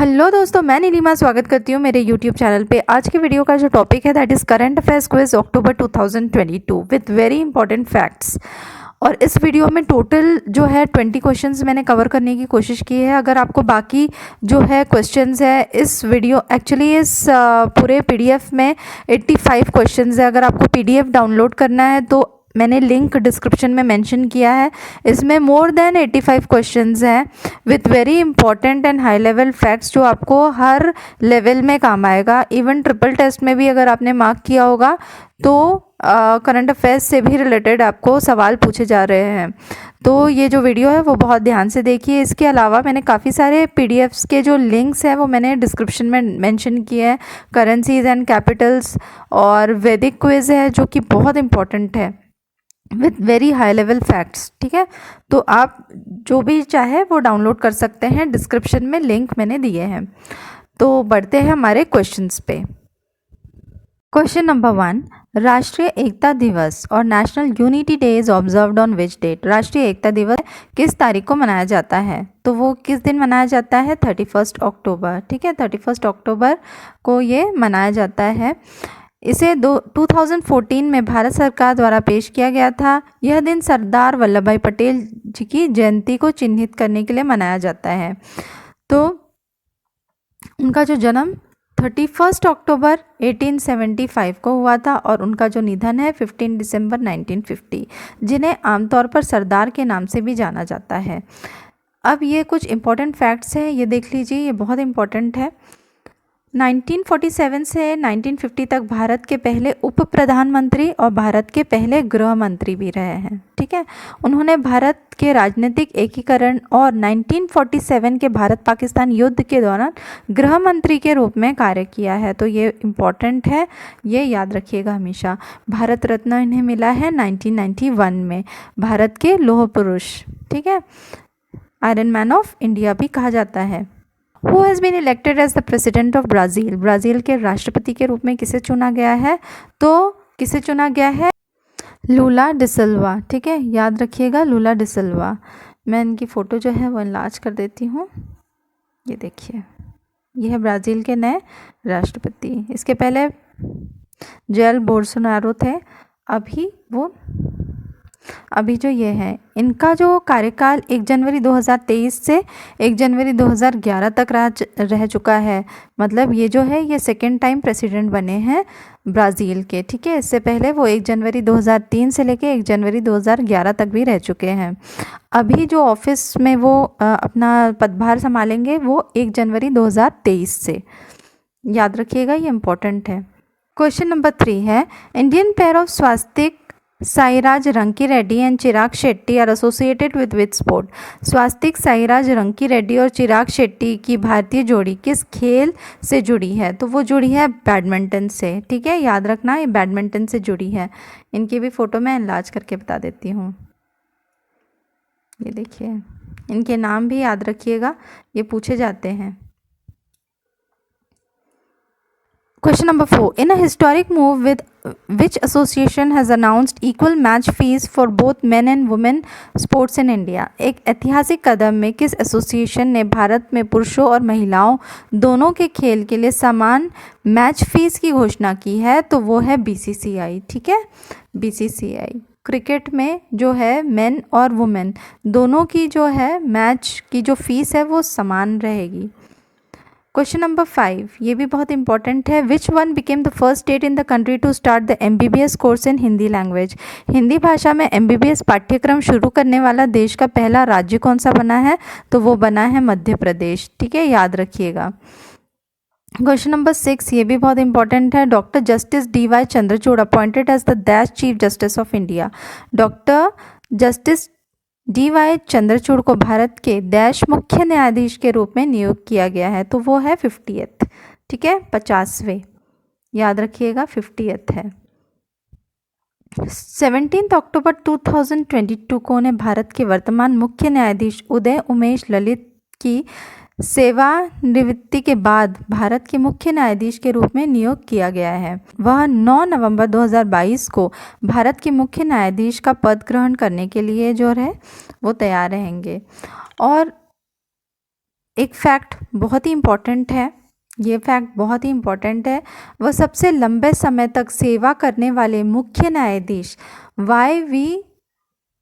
Hello दोस्तों, मैं नीलिमा स्वागत करती हूँ मेरे यूट्यूब चैनल पे। आज के वीडियो का जो टॉपिक है that is current affairs quiz October 2022 with very important facts. और इस वीडियो में टोटल जो है 20 क्वेश्चंस मैंने कवर करने की कोशिश की है। अगर आपको बाकी जो है क्वेश्चंस है इस वीडियो एक्चुअली इस पूरे पीडीएफ में 85 क्वेश्चंस है। अगर आपको पीडीएफ डाउनलोड करना है तो मैंने लिंक डिस्क्रिप्शन में मेंशन किया है। इसमें मोर देन 85 क्वेश्चंस हैं with very important and high level facts जो आपको हर लेवल में काम आएगा। इवन ट्रिपल टेस्ट में भी अगर आपने मार्क किया होगा तो करंट अफेयर्स से भी रिलेटेड आपको सवाल पूछे जा रहे हैं। तो ये जो वीडियो है वो बहुत ध्यान से देखिए। इसके अलावा मैंने काफ़ी सारे पीडीएफ्स के जो लिंक्स हैं वो मैंने डिस्क्रिप्शन में मेंशन किए हैं। करेंसीज एंड कैपिटल्स और वैदिक क्विज है जो कि बहुत इंपॉर्टेंट है with very high level facts. ठीक है, तो आप जो भी चाहे वो डाउनलोड कर सकते हैं, डिस्क्रिप्शन में लिंक मैंने दिए हैं। तो बढ़ते हैं हमारे क्वेश्चंस पे। क्वेश्चन नंबर 1, राष्ट्रीय एकता दिवस और national unity day is observed on which date. राष्ट्रीय एकता दिवस किस तारीख को मनाया जाता है? तो वो किस दिन मनाया जाता है? 31 अक्टूबर। ठीक है, 31 अक्टूबर को ये मनाया जाता है। इसे 2014 में भारत सरकार द्वारा पेश किया गया था। यह दिन सरदार वल्लभ भाई पटेल जी की जयंती को चिन्हित करने के लिए मनाया जाता है। तो उनका जो जन्म 31 अक्टूबर 1875 को हुआ था और उनका जो निधन है 15 दिसंबर 1950, जिन्हें आमतौर पर सरदार के नाम से भी जाना जाता है। अब ये कुछ इंपॉर्टेंट फैक्ट्स हैं, ये देख लीजिए, ये बहुत इंपॉर्टेंट है। 1947 से 1950 तक भारत के पहले उप प्रधानमंत्री और भारत के पहले गृह मंत्री भी रहे हैं। ठीक है, उन्होंने भारत के राजनीतिक एकीकरण और 1947 के भारत पाकिस्तान युद्ध के दौरान गृह मंत्री के रूप में कार्य किया है। तो ये इम्पॉर्टेंट है, ये याद रखिएगा हमेशा। भारत रत्न इन्हें मिला है 1991 में। भारत के लौह पुरुष, ठीक है, आयरन मैन ऑफ इंडिया भी कहा जाता है। Who has been elected as the president of Brazil? Brazil के राष्ट्रपति के रूप में किसे चुना गया है? तो किसे चुना गया है? लूला डिसिल्वा। ठीक है, याद रखिएगा, लूला डिसिल्वा। मैं इनकी फ़ोटो जो है वो इनलार्ज कर देती हूँ। ये देखिए, ये है ब्राज़ील के नए राष्ट्रपति। इसके पहले जेल बोल्सोनारो थे। अभी जो ये है, इनका जो कार्यकाल 1 जनवरी 2023 से 1 जनवरी 2011 तक रह चुका है। मतलब ये जो है ये सेकेंड टाइम प्रेसिडेंट बने हैं ब्राज़ील के। ठीक है, इससे पहले वो 1 जनवरी 2003 से लेके 1 जनवरी 2011 तक भी रह चुके हैं। अभी जो ऑफिस में वो अपना पदभार संभालेंगे वो 1 जनवरी 2023 से। याद रखिएगा, ये इम्पोर्टेंट है। क्वेश्चन नंबर 3 है, Indian pair of Swastik Sairaj Rankireddy and Chirag Shetty are associated with which sport. Swastik Sairaj Rankireddy और चिराग शेट्टी की भारतीय जोड़ी किस खेल से जुड़ी है? तो वो जुड़ी है बैडमिंटन से। ठीक है, याद रखना, ये बैडमिंटन से जुड़ी है। इनकी भी फ़ोटो मैं एनलार्ज करके बता देती हूँ। ये देखिए, इनके नाम भी याद रखिएगा, ये पूछे जाते हैं। Question number 4. In a historic move, with which association has announced equal match fees for both men and women sports in India? एक ऐतिहासिक कदम में किस एसोसिएशन ने भारत में पुरुषों और महिलाओं दोनों के खेल के लिए समान मैच फीस की घोषणा की है? तो वो है बीसीसीआई। ठीक है, बीसीसीआई। क्रिकेट में जो है मेन और वुमेन दोनों की जो है मैच की जो फीस है वो समान रहेगी। क्वेश्चन नंबर 5, ये भी बहुत इंपॉर्टेंट है। Which one became the first state in the country to start the MBBS course in Hindi language? Hindi भाषा में MBBS पाठ्यक्रम शुरू करने वाला देश का पहला राज्य कौन सा बना है? तो वो बना है मध्य प्रदेश। ठीक है, याद रखिएगा। क्वेश्चन नंबर 6, ये भी बहुत इंपॉर्टेंट है। Doctor justice DY Chandrachud appointed as the dash chief justice of India. Doctor justice DY Chandrachud को भारत के डैश मुख्य न्यायाधीश के रूप में नियुक्त किया गया है। तो वो है 50th। ठीक है, 50वें, याद रखिएगा, 50th है। 17 अक्टूबर 2022 को उन्हें भारत के वर्तमान मुख्य न्यायाधीश उदय उमेश ललित की सेवानिवृत्ति के बाद भारत के मुख्य न्यायाधीश के रूप में नियुक्त किया गया है। वह 9 नवंबर 2022 को भारत के मुख्य न्यायाधीश का पद ग्रहण करने के लिए जो है वो तैयार रहेंगे। और एक फैक्ट बहुत ही इम्पॉर्टेंट है, ये फैक्ट बहुत ही इम्पॉर्टेंट है। वह सबसे लंबे समय तक सेवा करने वाले मुख्य न्यायाधीश YV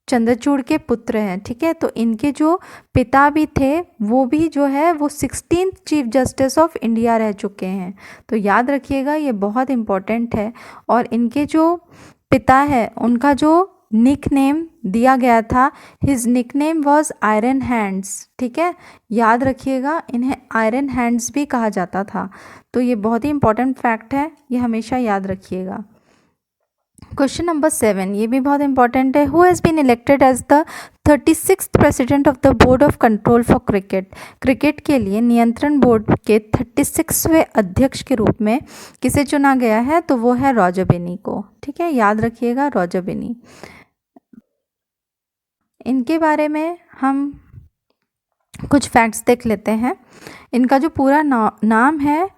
चंद्रचूड़ के पुत्र हैं। ठीक है, तो इनके जो पिता भी थे वो भी जो है वो 16th chief justice of India रह चुके हैं। तो याद रखिएगा, ये बहुत इम्पॉर्टेंट है। और इनके जो पिता है उनका जो निक नेम दिया गया था, his nickname was iron hands. ठीक है, याद रखिएगा, इन्हें आयरन हैंड्स भी कहा जाता था। तो ये बहुत ही इंपॉर्टेंट फैक्ट है, ये हमेशा याद रखिएगा। क्वेश्चन नंबर 7, ये भी बहुत इंपॉर्टेंट है। Who has been elected as the 36th president of the board of control for cricket. Cricket के लिए नियंत्रण बोर्ड के 36वें अध्यक्ष के रूप में किसे चुना गया है, तो वो है रॉजर बिन्नी को। ठीक है, याद रखिएगा, रॉजर बिन्नी। इनके बारे में हम कुछ फैक्ट्स देख लेते हैं। इनका जो पूरा नाम है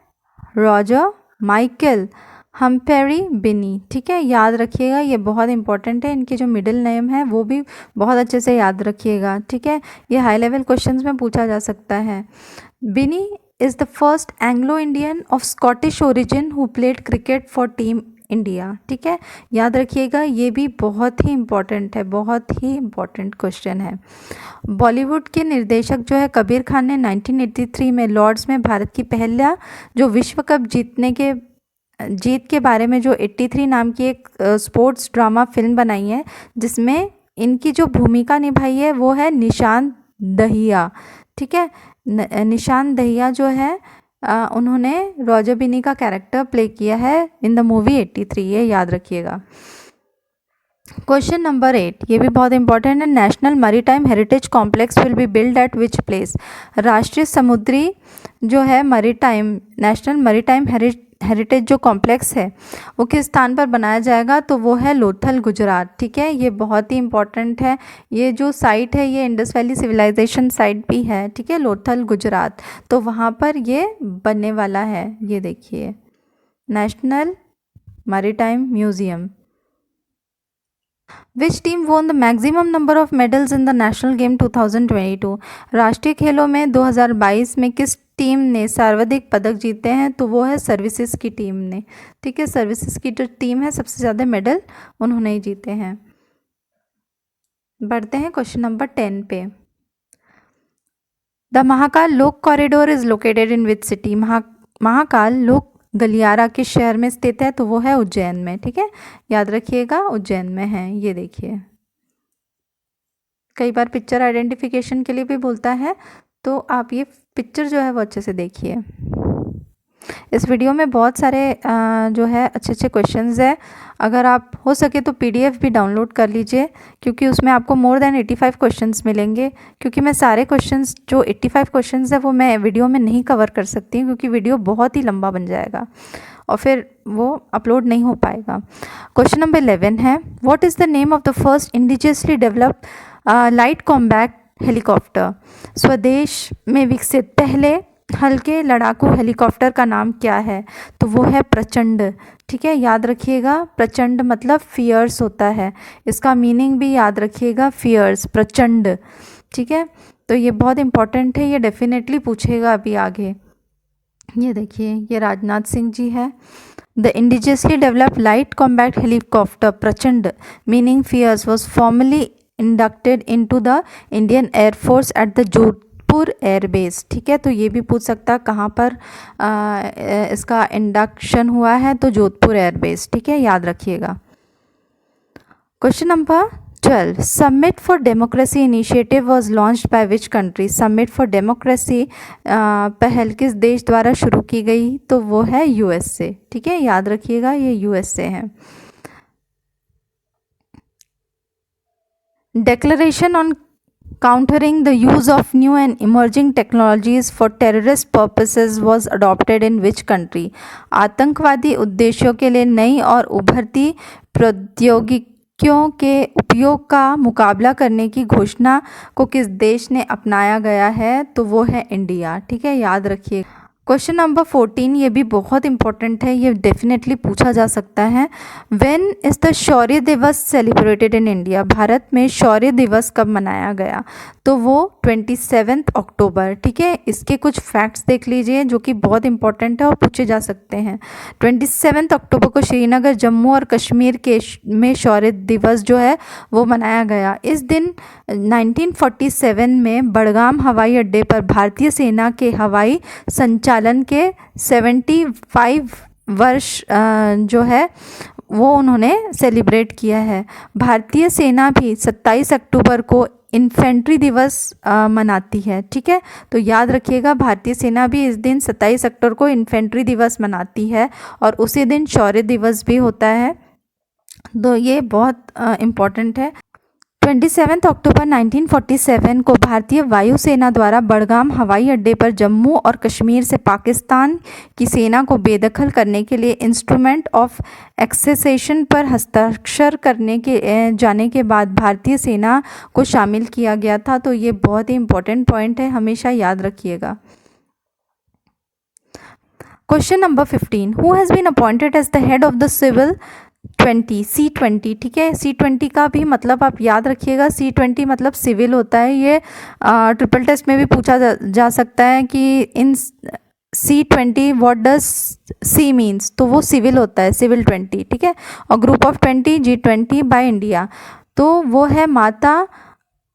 रॉजर माइकल हम्फ्री बिन्नी। ठीक है, याद रखिएगा, ये बहुत इंपॉर्टेंट है। इनके जो मिडिल नेम है वो भी बहुत अच्छे से याद रखिएगा। ठीक है, ये हाई लेवल क्वेश्चंस में पूछा जा सकता है। Binny is the first Anglo Indian of Scottish origin who played cricket for team India. ठीक है, याद रखिएगा, ये भी बहुत ही इम्पॉर्टेंट है, बहुत ही इम्पॉर्टेंट क्वेश्चन है। बॉलीवुड के निर्देशक जो है कबीर खान ने 1983 में लॉर्ड्स में भारत की पहला जो विश्व कप जीत के बारे में जो 83 नाम की एक स्पोर्ट्स ड्रामा फिल्म बनाई है, जिसमें इनकी जो भूमिका निभाई है वो है निशान दहिया। ठीक है, निशान दहिया जो है उन्होंने रॉजर बिन्नी का कैरेक्टर प्ले किया है इन द मूवी 83, ये याद रखिएगा। क्वेश्चन नंबर 8, ये भी बहुत इंपॉर्टेंट है। National maritime heritage complex will be build eight which place. राष्ट्रीय समुद्री जो है नेशनल मैरीटाइम हेरिटेज जो कॉम्प्लेक्स है वो किस स्थान पर बनाया जाएगा, तो वो है लोथल, गुजरात। ठीक है, ये बहुत ही इंपॉर्टेंट है। ये जो साइट है ये इंडस वैली सिविलाइजेशन साइट भी है। ठीक है, लोथल, गुजरात, तो वहाँ पर ये बनने वाला है। ये देखिए, national maritime museum. Which team won the maximum number of medals in the national game 2022। राष्ट्रीय खेलों में 2022 में किस टीम ने सर्वाधिक पदक जीते हैं, तो वो है सर्विसेज की टीम ने। ठीक है, सर्विसेज की जो टीम है सबसे ज़्यादा मेडल उन्होंने ही जीते हैं। बढ़ते हैं क्वेश्चन नंबर 10 पे। द महाकाल लोक corridor is located in which city. Mahakal लोक गलियारा किस शहर में स्थित है, तो वो है उज्जैन में। ठीक है, याद रखिएगा, उज्जैन में है। ये देखिए, कई बार पिक्चर आइडेंटिफिकेशन के लिए भी बोलता है, तो आप ये पिक्चर जो है वो अच्छे से देखिए। इस वीडियो में बहुत सारे जो है अच्छे अच्छे क्वेश्चंस है। अगर आप हो सके तो PDF भी डाउनलोड कर लीजिए, क्योंकि उसमें आपको मोर देन 85 क्वेश्चंस मिलेंगे। क्योंकि मैं सारे क्वेश्चंस जो 85 क्वेश्चंस है वो मैं वीडियो में नहीं कवर कर सकती हूँ, क्योंकि वीडियो बहुत ही लंबा बन जाएगा और फिर वो अपलोड नहीं हो पाएगा। क्वेश्चन नंबर 11 है, what is the name of the first indigenously developed light combat helicopter. स्वदेश में विकसित पहले हल्के लड़ाकू हेलीकॉप्टर का नाम क्या है, तो वो है प्रचंड। ठीक है, याद रखिएगा, प्रचंड मतलब फियर्स होता है, इसका मीनिंग भी याद रखिएगा, फियर्स, प्रचंड। ठीक है, तो ये बहुत इंपॉर्टेंट है, ये डेफिनेटली पूछेगा अभी आगे। ये देखिए, ये राजनाथ सिंह जी है। The indigenously developed light combat helicopter Prachand meaning fierce was formally inducted into the Indian air force at the Jodhpur airbase. ठीक है, तो ये भी पूछ सकता है कहाँ पर इसका इंडक्शन हुआ है, तो जोधपुर एयरबेस। ठीक है, याद रखिएगा। Question number 12, summit for democracy initiative was launched by which country. Summit for democracy पहल किस देश द्वारा शुरू की गई, तो वो है USA। ठीक है, याद रखिएगा, ये USA है। Declaration on countering the use of new and emerging technologies for terrorist purposes was adopted in which country। आतंकवादी उद्देश्यों के लिए नई और उभरती प्रौद्योगिकियों के उपयोग का मुकाबला करने की घोषणा को किस देश ने अपनाया गया है, तो वो है इंडिया। ठीक है, याद रखिए। क्वेश्चन नंबर 14 ये भी बहुत इंपॉर्टेंट है, ये डेफिनेटली पूछा जा सकता है। व्हेन इज़ द शौर्य दिवस सेलिब्रेटेड इन इंडिया? भारत में शौर्य दिवस कब मनाया गया? तो वो 27 अक्टूबर। ठीक है, इसके कुछ फैक्ट्स देख लीजिए जो कि बहुत इंपॉर्टेंट है और पूछे जा सकते हैं। 27 अक्टूबर को श्रीनगर, जम्मू और कश्मीर के में शौर्य दिवस जो है वो मनाया गया। इस दिन 1947 में बड़गाम हवाई अड्डे पर भारतीय सेना के हवाई संचालन के 75 वर्ष जो है वो उन्होंने सेलिब्रेट किया है। भारतीय सेना भी 27 अक्टूबर को इन्फेंट्री दिवस मनाती है। ठीक है, तो याद रखिएगा भारतीय सेना भी इस दिन 27 अक्टूबर को इन्फेंट्री दिवस मनाती है और उसी दिन शौर्य दिवस भी होता है। तो ये बहुत इम्पॉर्टेंट है। 27 अक्टूबर 1947 को भारतीय वायुसेना द्वारा बड़गाम हवाई अड्डे पर जम्मू और कश्मीर से पाकिस्तान की सेना को बेदखल करने के लिए इंस्ट्रूमेंट ऑफ एक्सेसेशन पर हस्ताक्षर करने के जाने के बाद भारतीय सेना को शामिल किया गया था। तो ये बहुत ही इंपॉर्टेंट पॉइंट है, हमेशा याद रखिएगा। Question number 15, who has been appointed as the head of the civil 20 C20? ठीक है, C20 का भी मतलब आप याद रखिएगा, C20 मतलब सिविल होता है। ये ट्रिपल टेस्ट में भी पूछा जा सकता है कि इन C20 what does C means, तो वो सिविल होता है, सिविल 20। ठीक है, और group of 20 G20 by India, तो वो है माता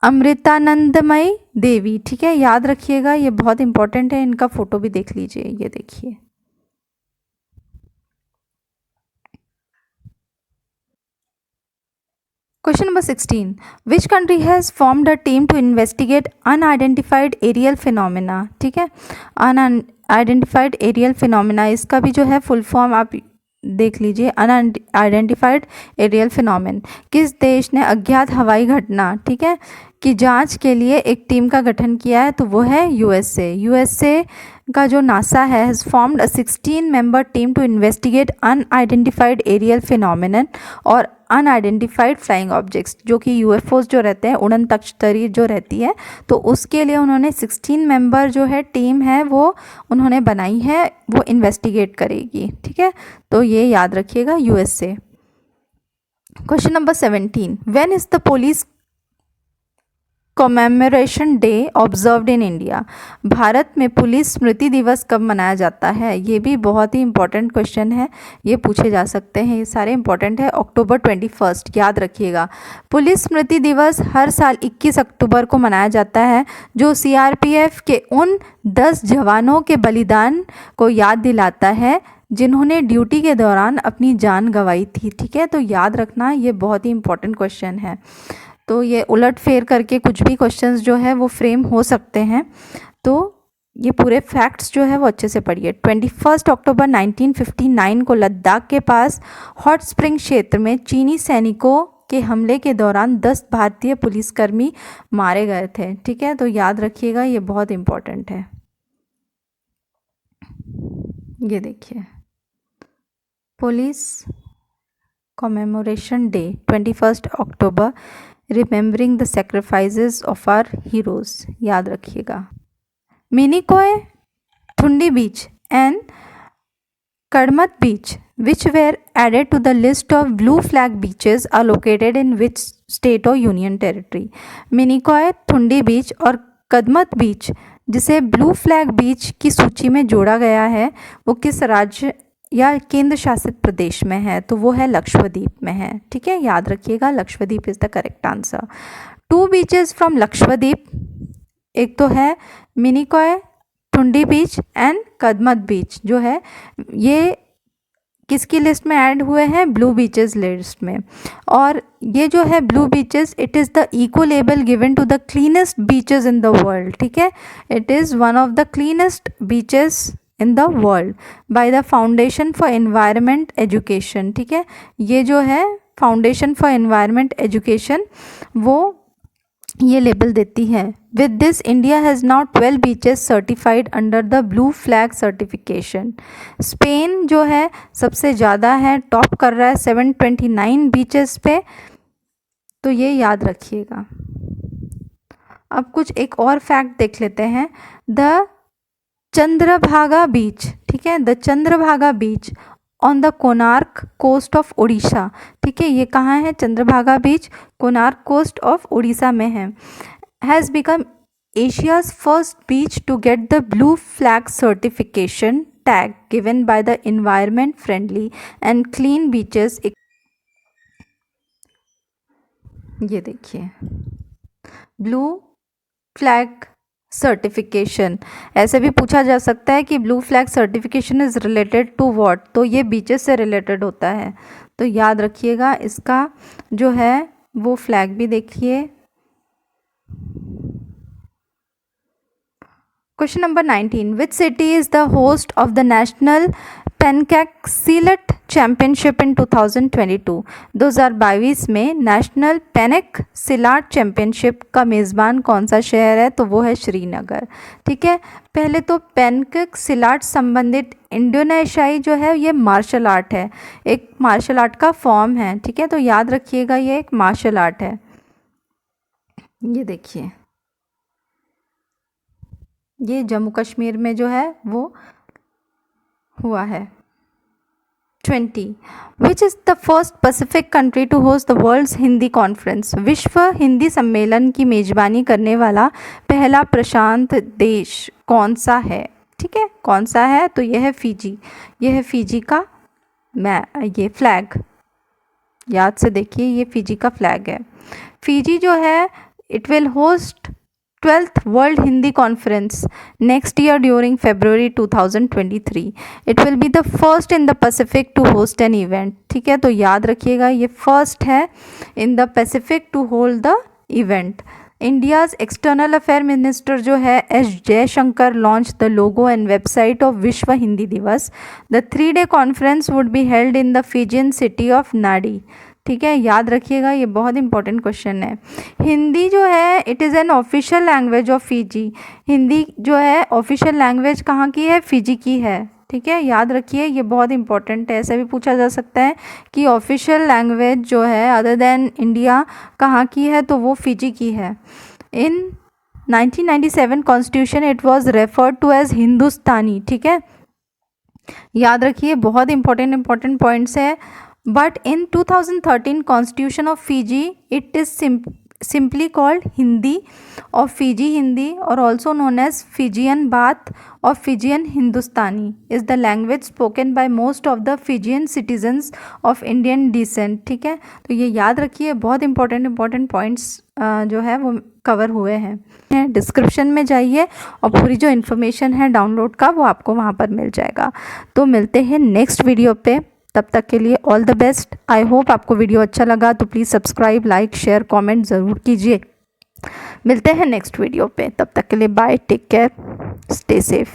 अमृतानंदमयी देवी। ठीक है, याद रखिएगा, ये बहुत इंपॉर्टेंट है। इनका फोटो भी देख लीजिए, ये देखिए। Question number 16. Which country has formed a team to investigate unidentified aerial phenomena? ठीक है, unidentified aerial phenomena, इसका भी जो है फुल फॉर्म आप देख लीजिए, अनआइडेंटिफाइड एरियल फिनोमेन। किस देश ने अज्ञात हवाई घटना, ठीक है, की जांच के लिए एक टीम का गठन किया है? तो वो है यूएसए। यूएसए का जो नासा है has formed a 16 member team to investigate unidentified aerial phenomenon और अनआइडेंटिफाइड फ्लाइंग ऑब्जेक्ट्स, जो कि यूएफओज जो रहते हैं, उड़न तख्तरी जो रहती है, तो उसके लिए उन्होंने 16 मेंबर जो है टीम है वो उन्होंने बनाई है, वो इन्वेस्टिगेट करेगी। ठीक है, तो ये याद रखिएगा, USA. Question number 17, when is the police commemoration day observed in India? Bharat में पुलिस स्मृति दिवस कब मनाया जाता है? ये भी बहुत ही इंपॉर्टेंट क्वेश्चन है, ये पूछे जा सकते हैं, ये सारे इंपॉर्टेंट है। अक्टूबर 21, याद रखिएगा। पुलिस स्मृति दिवस हर साल 21 अक्टूबर को मनाया जाता है, जो सीआरपीएफ के उन 10 जवानों के बलिदान को याद दिलाता है जिन्होंने ड्यूटी के दौरान अपनी जान गंवाई थी। ठीक है, तो याद रखना, ये बहुत ही इंपॉर्टेंट क्वेश्चन है। तो ये उलट फेर करके कुछ भी क्वेश्चंस जो है वो फ्रेम हो सकते हैं, तो ये पूरे फैक्ट्स जो है वो अच्छे से पढ़िए। 21 अक्टूबर 1959 को लद्दाख के पास हॉट स्प्रिंग क्षेत्र में चीनी सैनिकों के हमले के दौरान 10 भारतीय पुलिसकर्मी मारे गए थे। ठीक है, तो याद रखिएगा, ये बहुत इम्पोर्टेंट है। ये देखिए, police commemoration day 21 October, remembering the sacrifices of our heroes, याद रखिएगा। Minicoy, Thundi beach and Kadmat beach which were added to the list of blue flag beaches are located in which state or union territory? Minicoy, Thundi beach और कदमत बीच जिसे blue flag beach की सूची में जोड़ा गया है, वो किस राज्य या केंद्र शासित प्रदेश में है? तो वो है लक्षद्वीप में है। ठीक है, याद रखिएगा, Lakshadweep is the correct answer. 2 beaches from Lakshadweep, एक तो है मिनिकॉय, ठुंडी बीच एंड कदमत बीच, जो है ये किसकी लिस्ट में ऐड हुए हैं? ब्लू बीचेस लिस्ट में। और ये जो है blue beaches, it is the eco label given to the cleanest beaches in the world. ठीक है, it is one of the cleanest beaches in the world by the foundation for environment education. ठीक है, ये जो है foundation for environment education वो ये label देती है। With this India has now 12 beaches certified under the blue flag certification. Spain जो है सबसे ज़्यादा है, टॉप कर रहा है 729 बीचेस पे, तो ये याद रखिएगा। अब कुछ एक और फैक्ट देख लेते हैं। द चंद्रभागा बीच, ठीक है, the Chandrabhaga beach on the Konark coast of Orissa, ठीक है, ये कहाँ है, Chandrabhaga beach Konark coast of Orissa में है, has become Asia's first beach to get the blue flag certification tag given by the environment friendly and clean beaches. ये देखिए ब्लू फ्लैग सर्टिफिकेशन, ऐसे भी पूछा जा सकता है कि blue flag certification is related to what, तो ये बीचेस से रिलेटेड होता है, तो याद रखिएगा इसका जो है वो फ्लैग भी देखिए। Question number 19, which city is the host of the national pencak silat championship in 2022? 2022 में नेशनल पेनक सिलाट चैम्पियनशिप का मेज़बान कौन सा शहर है? तो वो है श्रीनगर, ठीक है। पहले तो पेनकक सिलाट संबंधित इंडोनेशियाई जो है ये मार्शल आर्ट है, एक मार्शल आर्ट का फॉर्म है, ठीक है, तो याद रखिएगा ये एक मार्शल आर्ट है। ये देखिए ये जम्मू कश्मीर में जो है वो हुआ है। 20, which is the first Pacific country to host the world's Hindi conference? Vishwa Hindi सम्मेलन की मेज़बानी करने वाला पहला प्रशांत देश कौन सा है, ठीक है, कौन सा है? तो यह है फिजी, यह है फिजी का ये फ्लैग, याद से देखिए ये फिजी का फ्लैग है। फिजी जो है it will host 12th World Hindi Conference next year during February 2023. It will be the first in the Pacific to host an event, ठीक है, तो याद रखिएगा ये फर्स्ट है in the Pacific to hold the event. India's external affair minister जो है S Jaishankar launch the logo and website of Vishwa Hindi Diwas. The 3-day conference would be held in the Fijian city of Nadi, ठीक है, याद रखिएगा ये बहुत important question है। हिंदी जो है it is an official language of Fiji, Hindi जो है ऑफिशियल लैंग्वेज कहाँ की है? फिजी की है, ठीक है, याद रखिए ये बहुत इंपॉर्टेंट है। ऐसा भी पूछा जा सकता है कि ऑफिशियल लैंग्वेज जो है अदर देन इंडिया कहाँ की है? तो वो फिजी की है। In 1997 constitution it was referred to as Hindustani, ठीक है, याद रखिए बहुत इंपॉर्टेंट पॉइंट्स है। But in 2013 Constitution of Fiji, it is simply called Hindi or Fiji Hindi, or also known as Fijian Bath or Fijian Hindustani, is the language spoken by most of the Fijian citizens of Indian descent, ठीक है, तो ये याद रखिए बहुत important points जो है वो कवर हुए हैं। डिस्क्रिप्शन में जाइए और पूरी जो इन्फॉर्मेशन है डाउनलोड का वो आपको वहाँ पर मिल जाएगा। तो मिलते हैं नेक्स्ट वीडियो पे, तब तक के लिए all the best. I hope आपको वीडियो अच्छा लगा तो please subscribe, like, share, comment ज़रूर कीजिए। मिलते हैं नेक्स्ट वीडियो पे, तब तक के लिए bye, take care, stay safe.